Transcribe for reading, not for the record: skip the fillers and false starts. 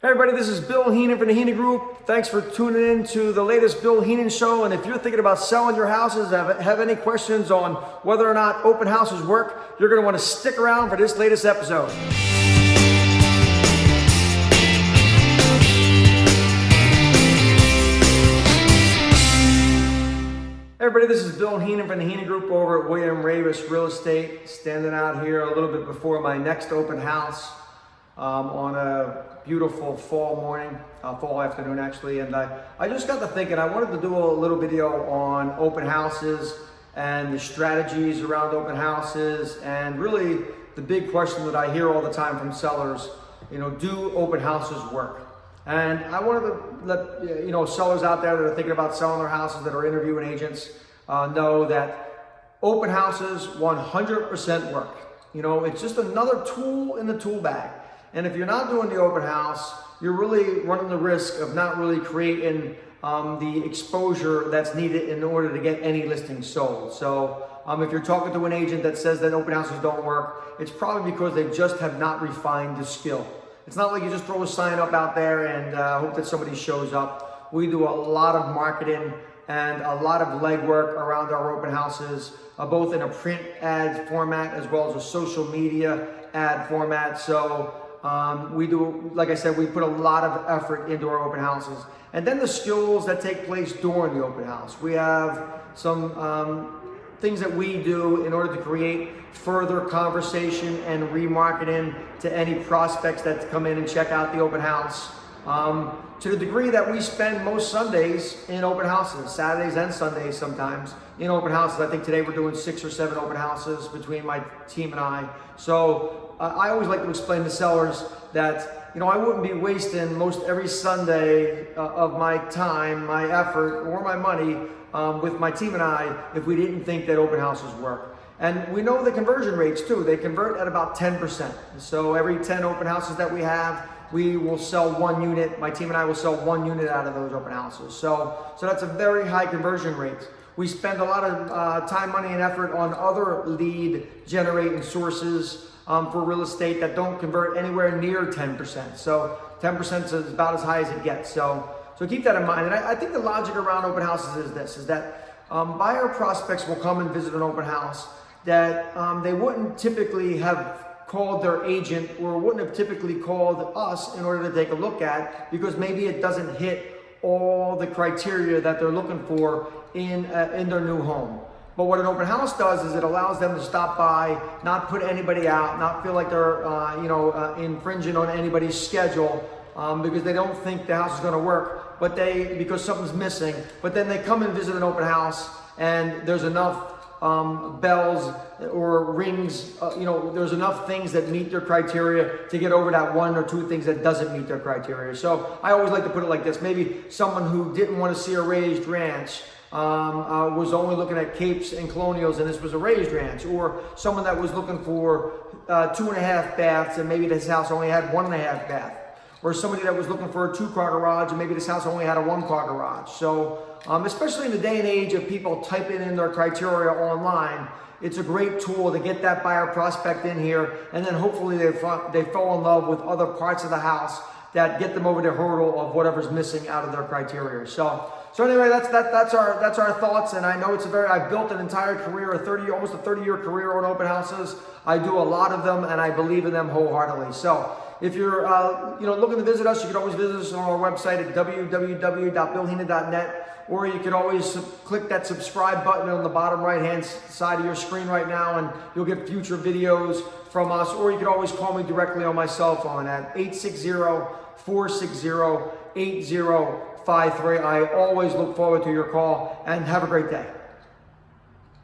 Hey everybody, this is Bill Heenan from the Heenan Group. Thanks for tuning in to the latest Bill Heenan show. And if you're thinking about selling your houses, have any questions on whether or not open houses work, you're going to want to stick around for this latest episode. Hey everybody, this is Bill Heenan from the Heenan Group over at William Ravis Real Estate, standing out here a little bit before my next open house on a beautiful fall morning, fall afternoon actually, and I just got to thinking I wanted to do a little video on open houses and the strategies around open houses, and really the big question that I hear all the time from sellers, do open houses work? And I wanted to let sellers out there that are thinking about selling their houses, that are interviewing agents, know that open houses 100% work. It's just another tool in the tool bag. And if you're not doing the open house, you're really running the risk of not really creating the exposure that's needed in order to get any listings sold. So if you're talking to an agent that says that open houses don't work, it's probably because they just have not refined the skill. It's not like you just throw a sign up out there and hope that somebody shows up. We do a lot of marketing and a lot of legwork around our open houses, both in a print ad format as well as a social media ad format. So we do, like I said, we put a lot of effort into our open houses. And then the skills that take place during the open house. We have some things that we do in order to create further conversation and remarketing to any prospects that come in and check out the open house. To the degree that we spend most Sundays in open houses, Saturdays and Sundays sometimes, in open houses. I think today we're doing 6 or 7 open houses between my team and I. So I always like to explain to sellers that, I wouldn't be wasting most every Sunday of my time, my effort, or my money with my team and I if we didn't think that open houses work. And we know the conversion rates too. They convert at about 10%. So every 10 open houses that we have, we will sell 1 unit. My team and I will sell 1 unit out of those open houses. So that's a very high conversion rate. We spend a lot of time, money, and effort on other lead generating sources for real estate that don't convert anywhere near 10%. So 10% is about as high as it gets. So keep that in mind. And I think the logic around open houses is this, is that buyer prospects will come and visit an open house that they wouldn't typically have called their agent or wouldn't have typically called us in order to take a look at, because maybe it doesn't hit all the criteria that they're looking for in their new home. But what an open house does is it allows them to stop by, not put anybody out, not feel like they're infringing on anybody's schedule because they don't think the house is going to work, but because something's missing. But then they come and visit an open house and there's enough bells or rings, there's enough things that meet their criteria to get over that 1 or 2 things that doesn't meet their criteria. So I always like to put it like this. Maybe someone who didn't want to see a raised ranch was only looking at capes and colonials and this was a raised ranch, or someone that was looking for 2.5 baths and maybe this house only had 1.5 bath, or somebody that was looking for a 2-car garage and maybe this house only had a 1-car garage. So especially in the day and age of people typing in their criteria online, it's a great tool to get that buyer prospect in here, and then hopefully they fall in love with other parts of the house that get them over the hurdle of whatever's missing out of their criteria. So anyway, that's our thoughts. And I know I've built an entire career, almost a 30-year career on open houses. I do a lot of them and I believe in them wholeheartedly. So if you're looking to visit us, you can always visit us on our website at www.billheenan.net, or you can always click that subscribe button on the bottom right-hand side of your screen right now, and you'll get future videos from us. Or you can always call me directly on my cell phone at 860-460-8053. I always look forward to your call, and have a great day.